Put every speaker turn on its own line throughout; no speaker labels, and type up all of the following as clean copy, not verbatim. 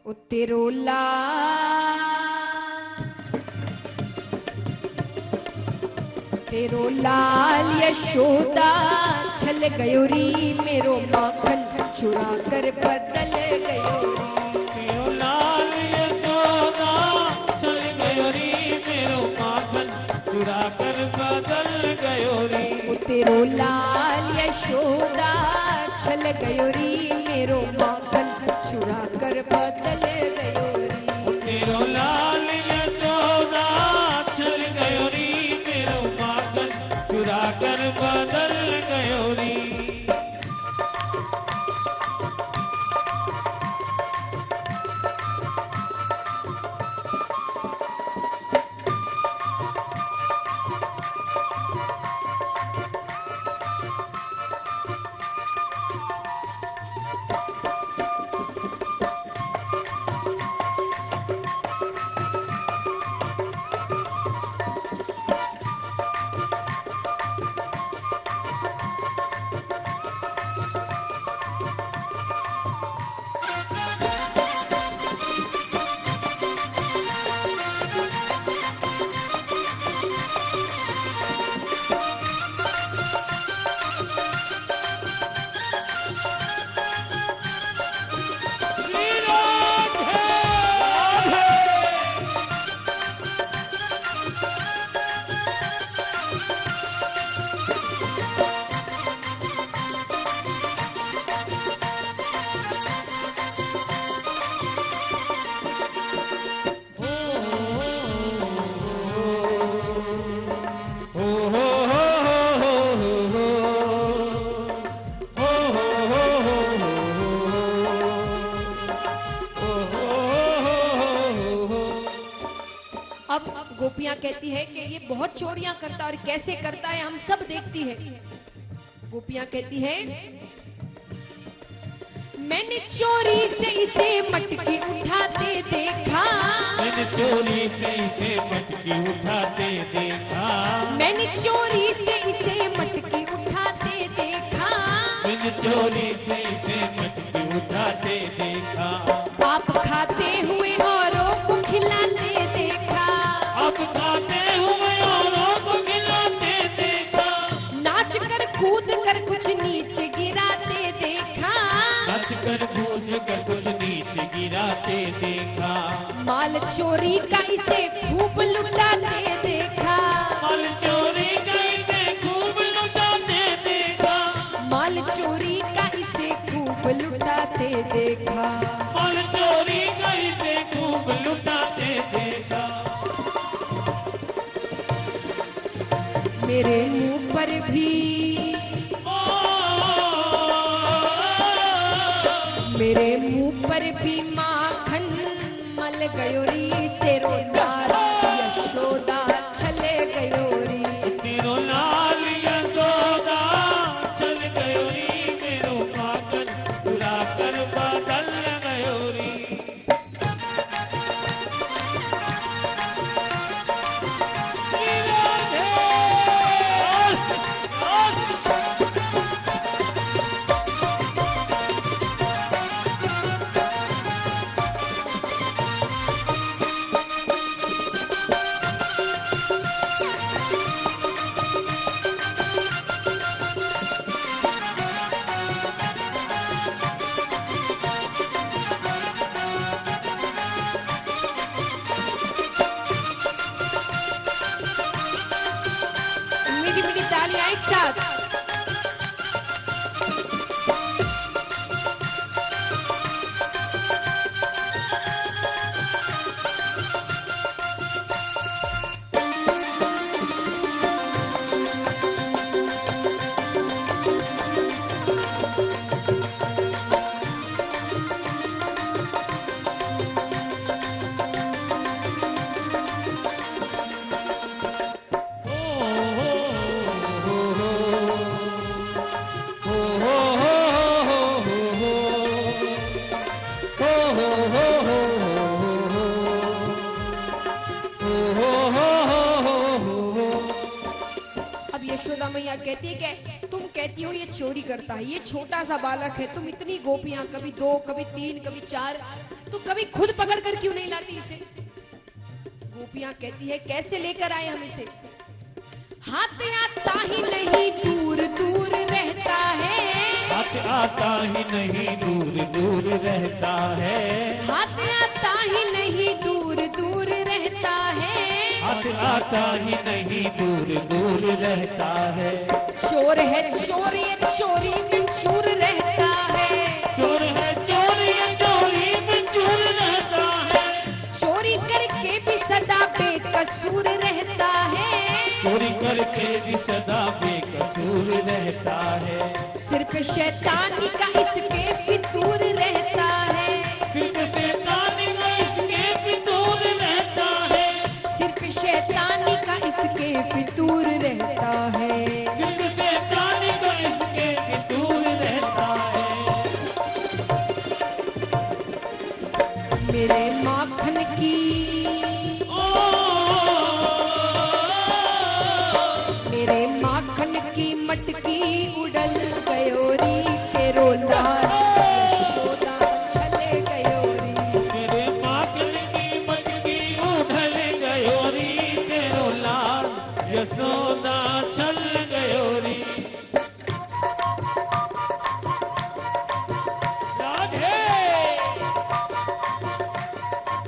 ओ तेरो लाल यशोदा छल गयो री, मेरो माखन चुरा कर बदल गयो री।
तेरो लाल यशोदा छल गयो री, मेरो माखन चुरा कर बदल गयो री।
ओ तेरो लाल यशोदा छल गयो री, मेरो माखन चुरा कर बदल गयो री।
ओ तेरो लाल यशोदा छल गयो री, मेरो माखन चुरा कर बदल गयो री।
गोपियां कहती है कि ये बहुत चोरियां करता है और कैसे करता है हम सब देखती है। गोपियां कहती है मैंने चोरी से इसे मटकी उठाते देखा,
मैंने चोरी से इसे मटकी उठाते देखा,
मैंने चोरी से इसे मटकी उठाते देखा,
मैंने चोरी से इसे मटकी उठाते देखा।
आप खाते हुए औरों को खिलाते देखा,
अब खाते हुए औरों को खिलाते देखा,
नाच कर कूद कर कुछ नीचे गिराते देखा,
नाच कर कूद कर कुछ नीचे गिराते देखा।
माल चोरी का इसे खूब लुटाते देखा,
माल चोरी का इसे खूब लुटाते देखा,
माल चोरी का इसे खूब लुटाते देखा,
माल चोरी का इसे खूब लुटाते देखा।
मेरे मुंह पर भी मेरे मुंह पर भी माखन मल गयो री, तेरो लाल यशोदा छले गयो री।
तेरो लाल यशोदा छल गयो री, मेरो माखन चुरा कर बदल गयो री।
मीठी मीठी तालियां एक साथ। यशोदा मैया कहती है कि तुम कहती हो ये चोरी करता है, ये छोटा सा बालक है, तुम इतनी गोपियां, कभी 2 कभी 3 कभी 4, तो कभी खुद पकड़ कर क्यों नहीं लाती इसे? गोपियां कहती है कैसे लेकर आए हम इसे? हाथ आता ही नहीं दूर दूर रहता है,
हाथ आता ही नहीं दूर दूर रहता है,
हाथ आता ही नहीं दूर दूर रहता है,
हाथ आता ही नहीं दूर दूर रहता है।
चोर है चोर ये चोरी में चूर रहता है,
चोर है चोर ये चोरी में चूर रहता है,
चोरी करके भी सदा बेकसूर रहता है,
चोरी करके भी सदा बेकसूर रहता है।
सिर्फ शैतानी का इसके फितूर रहता है,
सिर्फ शैतानी का इसके फितूर रहता है,
सिर्फ शैतानी का इसके फितूर रहता है।
सिर्फ शैतानी का इसके फितूर रहता है।
मेरे माखन की मेरे माखन की मटकी उड़ल गयोरी तेरो लाल यशोदा चले गयोरी,
मेरे माखन की मटकी उड़ल गयोरी तेरो लाल यशोदा चल गयोरी। राधे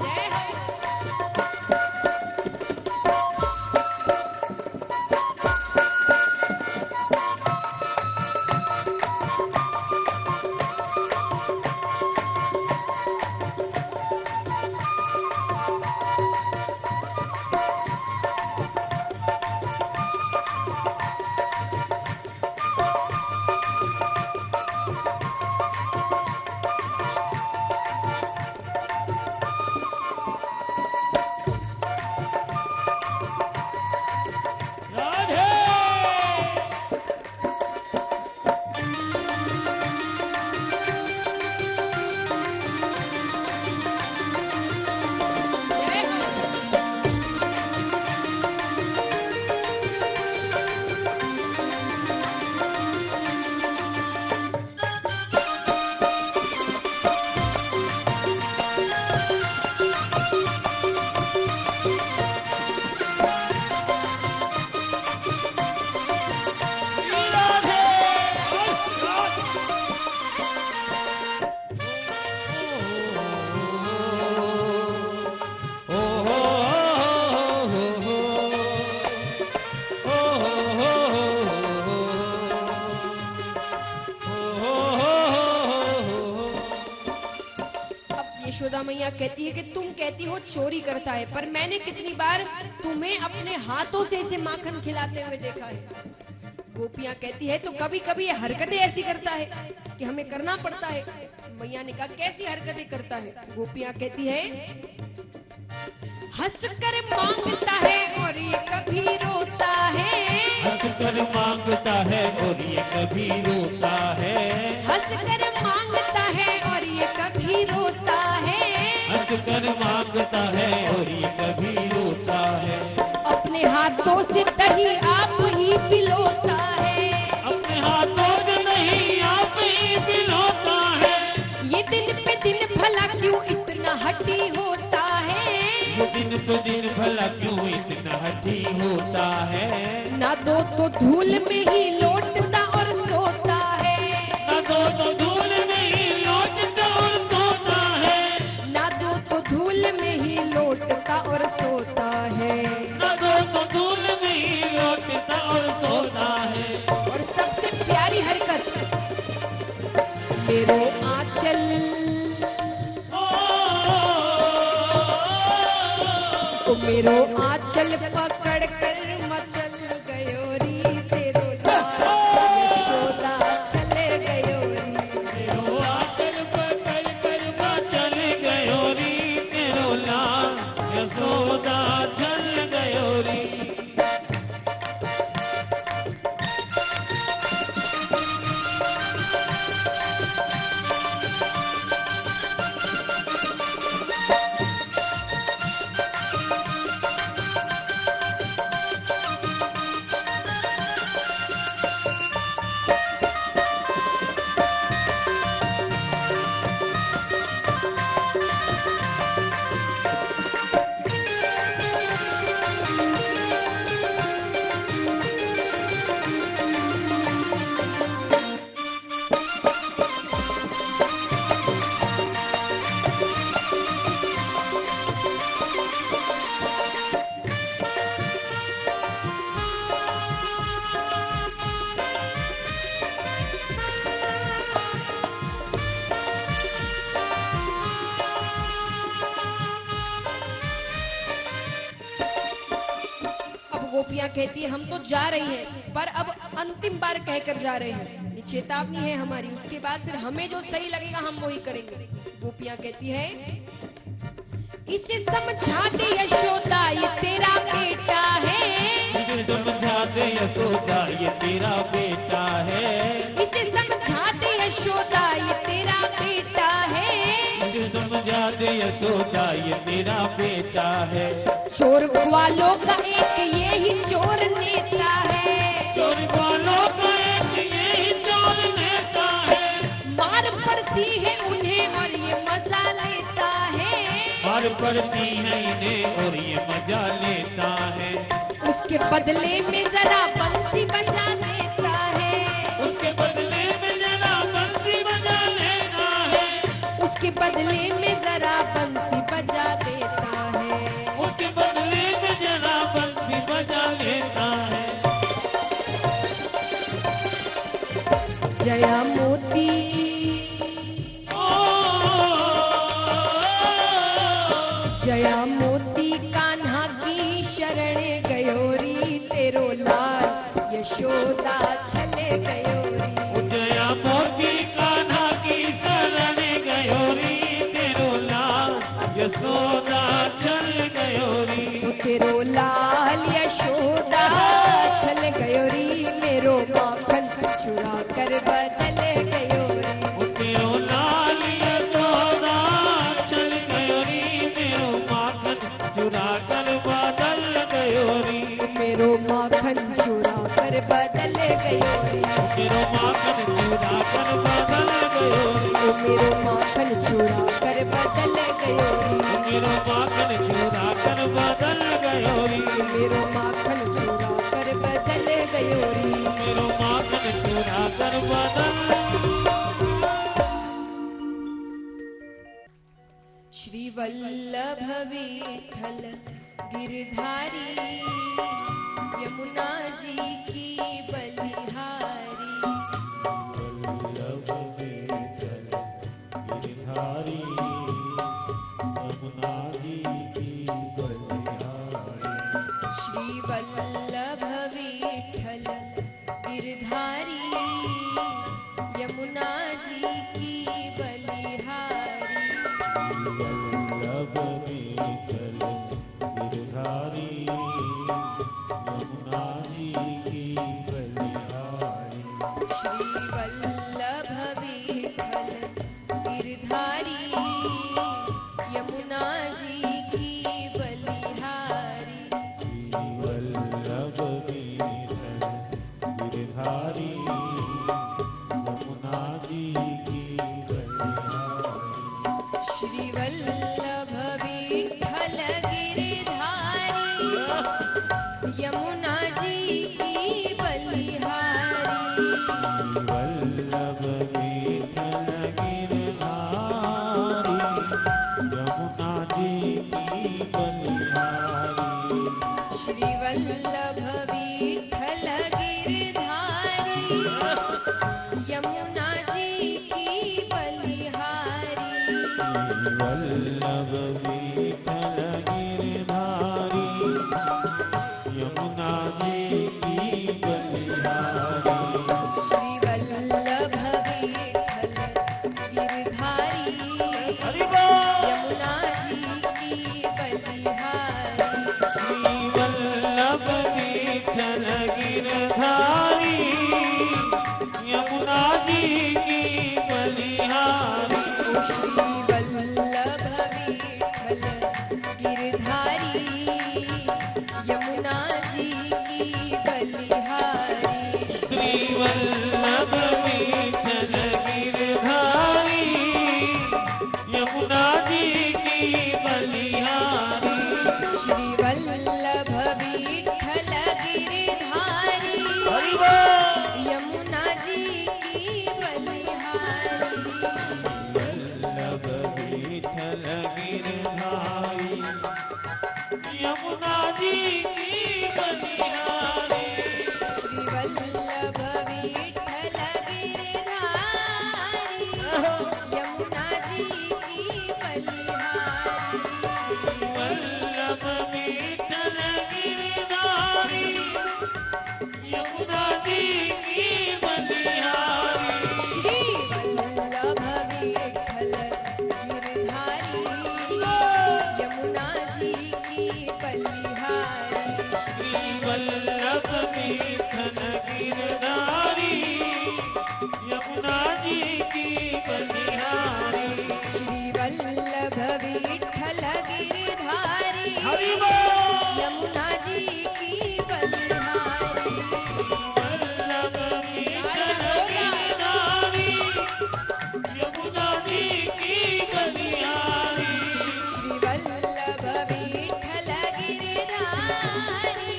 जय हो। यशोदा मैया कहती है कि तुम कहती हो चोरी करता है, पर मैंने कितनी बार तुम्हें अपने हाथों से इसे माखन खिलाते हुए देखा है। गोपियां कहती है तो कभी कभी ये हरकतें ऐसी करता है कि हमें करना पड़ता है। मैया ने कहा कैसी हरकतें करता है? गोपियां कहती है हंस कर मांगता है और ये कभी रोता है,
हंस कर मांगता है और ये कभी रोता है,
हंस कर मांगता है और ये कभी रोता है,
हंस कर मांगता है और ये कभी रोता है।
अपने हाथों से दही आप ही पिलोता है,
अपने हाथों से नहीं आप ही पिलाता है।
ये दिन पे दिन भला क्यों इतना हठी होता है,
ये दिन पे दिन भला क्यों इतना हठी होता है।
ना दो तो धूल में ही लौटता और सोता है,
ना दो तो धूल में ही लौटता और सोता है,
ना दो तो धूल में ही लौटता और सोता है,
ना दो तो धूल में ही लौटता और सोता है।
और सबसे प्यारी हरकत मेरो आंचल तो मेरो आंचल पकड़ कर मचल गयोरी तेरो लाल यशोदा चले गयोरी,
तेरो आंचल पकड़ कर चल गयोरी तेरो लाल यशोदा चल गयोरी।
गोपियां कहती है हम तो जा रही हैं, पर अब अंतिम बार कहकर जा रहे हैं, ये चेतावनी है हमारी, उसके बाद फिर हमें जो सही लगेगा हम वही करेंगे। गोपियां कहती है इसे समझा दे यशोदा ये तेरा बेटा है,
इसे समझा दे यशोदा ये तेरा बेटा है,
इसे समझा दे यशोदा ये तेरा बेटा है,
इसे समझा दे यशोदा ये तेरा बेटा है।
चोर वालों का एक ये ही चोर नेता है,
चोर वालों का एक यही चोर नेता है,
मार पड़ती है उन्हें और ये मजा लेता है,
मार पड़ती है इन्हें और ये मजा लेता है,
उसके बदले में जरा बंसी बजा लेता है,
उसके बदले में जरा बंसी बजा लेता है,
उसके बदले में जरा बंसी बजा देता है,
उसके बदले में जरा बंसी बजा लेता है।
जया मोती जया मोती कान्हा की शरण गयोरी, तेरो लाल यशोदा चले गयोरी,
जया मोती कान्हा की शरण गयोरी, तेरो लाल यशोदा चल गयोरी,
तेरो लाल यशोदा चल गयोरी, मेरो माखन चुरा कर बदल गयोरी,
तेरो लाल यशोदा चल गयोरी, मेरो माखन चुरा कर बदल गयोरी,
मेरो माखन चुरा कर बदल गयोरी,
मेरो माखन चुरा कर बदल गयोरी,
मेरो माखन चुरा कर बदल गयोरी,
मेरो माखन चुरा कर बदल गयोरी,
मेरो माखन चुरा कर बदल गयोरी,
मेरो माखन चुरा कर बदल।
श्री वल्लभ विठ्ठल गिरधारी, यमुना जी की बलिहारी,
वल्लभ विठ्ठल गिरधारी, यमुना जी की बलिहारी,
श्री वल्लभ विठ्ठल गिरधारी, यमुना जी की बलिहारी,
वल्लभ विठ्ठल गिरधारी, यमुना जी की बलिहारी,
श्री वल्लभ विठ्ठल गिरधारी, यमुना जी की बलिहारी,
वल्लभ विठ्ठल गिरधारी, यमुना जी की बलिहारी,
श्री वल्लभ विठ्ठल गिरधारी, यमुना जी की बलिहारी,
वल्लभ विठ्ठल गिरधारी, यमुना जी की बलिहारी,
श्री वल्लभ विठ्ठल गिरधारी, यमुना जी की बलिहारी,
वल्लभ विठ्ठल गिरधारी, यमुना जी की बलिहारी,
श्री वल्लभ विठ्ठल गिरधारी,
हरि बोल।
यमुना जी की बलिहारी,
श्री वल्लभ विठ्ठल गिरधारी, यमुना जी की बलिहारी,
श्री वल्लभ विठ्ठल गिरधारी, यमुना जी की बलिहारी,
श्री वल्लभ विठ्ठल गिरधारी, यमुना जी की बलिहारी,
श्री वल्लभ विठ्ठल गिरधारी,
हरि बोल।
यमुना जी की बलिहारी,
वल्लभ विठ्ठल गिरधारी, यमुना जी की बलिहारी,
श्री वल्लभ विठ्ठल गिरधारी, यमुना जी की बलिहारी,
वल्लभ विठ्ठल गिरधारी,
विठल गिरधारी
हरि बोल।
यमुना जी की बलिहारी
वल्लभ विठल गिरधारी यमुना जी की बलिहारी
श्री वल्लभ विठल गिरधारी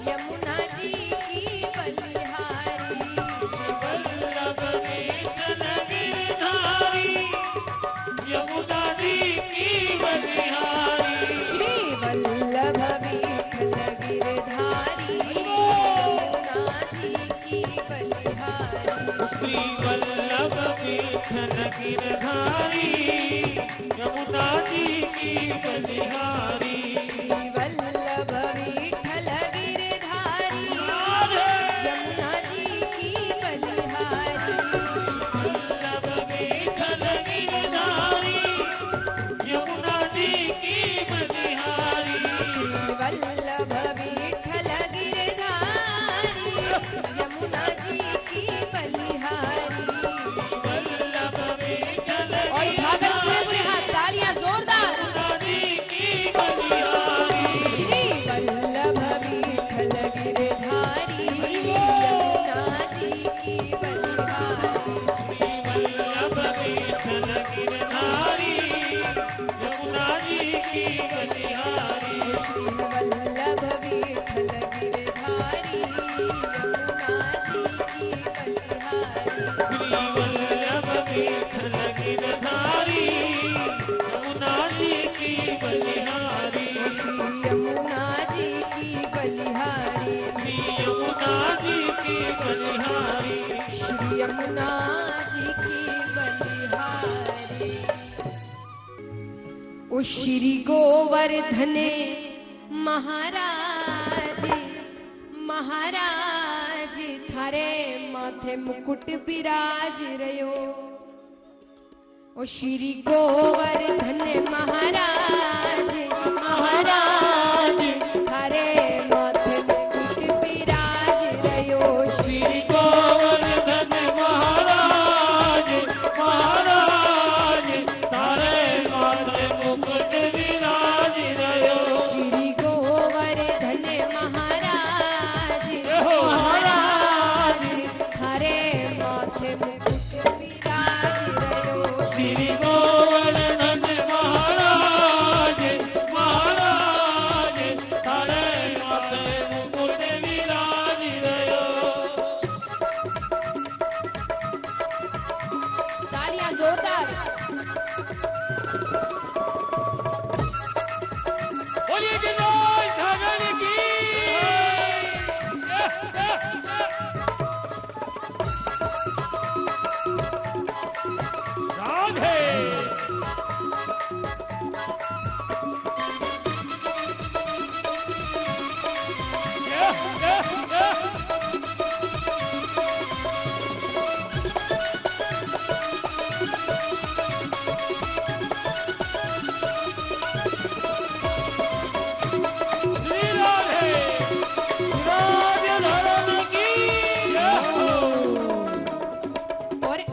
यमुना जी की बलिहारी
वल्लभ विठल गिरधारी यमुना जी की बलिहारी
श्री वल्लभ विठल गिरधारी यमुना जी की बलिहारी
श्री वल्लभ विठल गिरधारी यमुना जी की बलिहारी
श्री वल्लभ विठल गिरधारी यमुना जी की बलिहारी
वल्लभ विठल गिरधारी यमुना जी की बलिहारी
श्री वल्लभ विठल गिरधारी यमुना जी की बलिहारी
वल्लभ विठल
और उठाकर पूरे हाथ तालियां जोरदार
यमुना जी की बलिहारी
श्री वल्लभ विठल गिरधारी यमुना जी की बलिहारी
श्री वल्लभ विठल गिरधारी यमुना जी की बलिहारी
श्री वल्लभ विठल गिरधारी यमुना जी की बलिहारी
श्री वल्लभ विठल गिरधारी यमुना जी की बलिहारी
श्री यमुना जी की बलिहारी
श्री यमुना जी की बलिहारी
श्री यमुना जी की बलिहारी ओ श्री गोवर्धन महाराज महाराज थारे माथे मुकुट विराज रयो ओ श्री गोवर्धन महाराज महाराज थारे माथे मुकुट विराज रयो
श्री गोवर्धन महाराज महाराज तारे माथे मुकुट विराज रयो
श्री गोवर्धन महाराज महाराज थारे माथे मुकुट विराज रयो
श्री गोवर्धन महाराज महाराज तारे माथे मुकुट विराज रयो
तालियां जोरदार
बोलिए विनोद सागर की राधे श्री राधे राधे धर्म की
और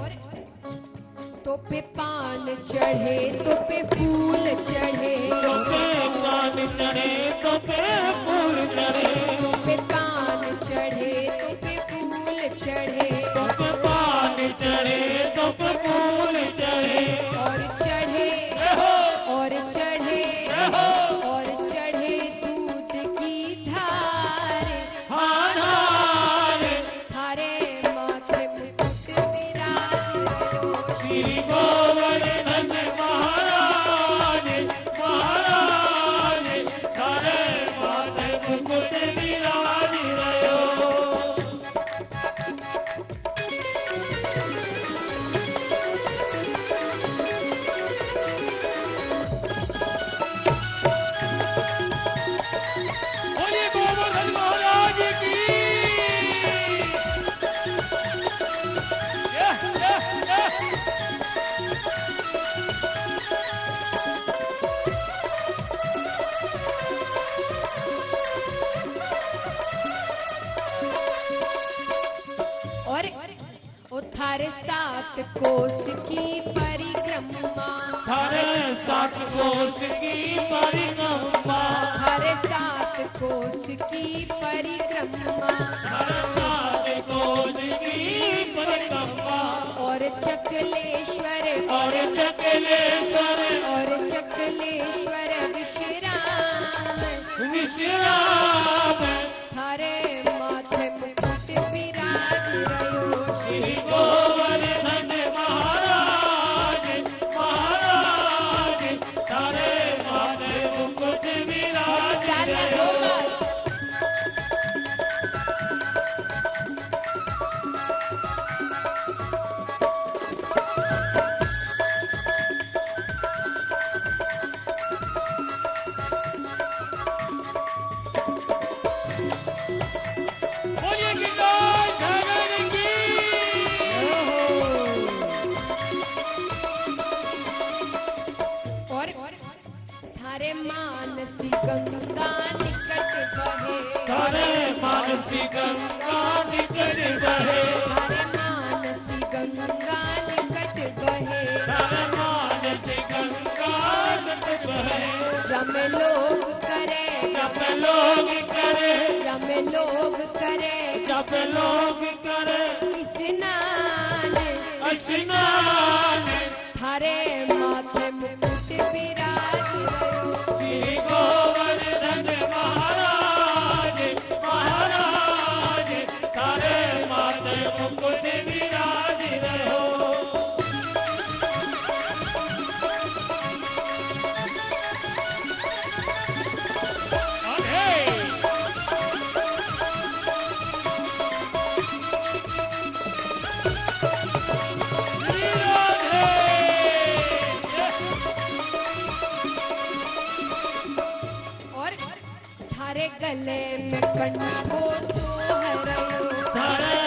तो पे पान चढ़े तो पे फूल चढ़े
तो पे पान चढ़े तो पे फूल चढ़े
तो पे पान चढ़े तो पे फूल चढ़े
तो पे पान चढ़े तो पे फूल चढ़े
और चढ़े और चढ़े और चढ़े दूध की धार
हानार
थारे माथे मुकुट विराज रयो
श्री गोवर्धन महाराज महाराज तारे माथे मुकुट विराज रयो बोलिए गोवर्धन महाराज की
और ओ थारे सात कोस की परिक्रमा
थारे सात कोश की परिक्रमा,
हर 7 कोस की परिक्रमा,
थारे सात कोश की परिक्रमा,
और चकलेश्वर
और चकलेश्वर
और चकलेश्वर विश्राम,
विश्राम
थारे माथे मुकुट विराज रहो।
श्री गोवर्धन महाराज, महाराज थारे माथे मुकुट विराज
तालियां
रहो।
ठोकर।
बोलिए गिरधारी ठाकुर की।
और थारे मानसी गंगा निकट बहे,
थारे मानसी गंगा निकट बहे,
थारे मानसी गंगा निकट बहे,
थारे मानसी गंगा निकट बहे।
जम लोग करे,
जब लोग करे,
जम लोग करे
जब लोग करे
स्नान,
स्नान,
थारे माथे मुकुट विराज रहो।
श्री गोवर्धन महाराज, महाराज थारे माथे मुकुट विराज रहो। अरे
और थारे गले में कंठो सोहरयो,
थारे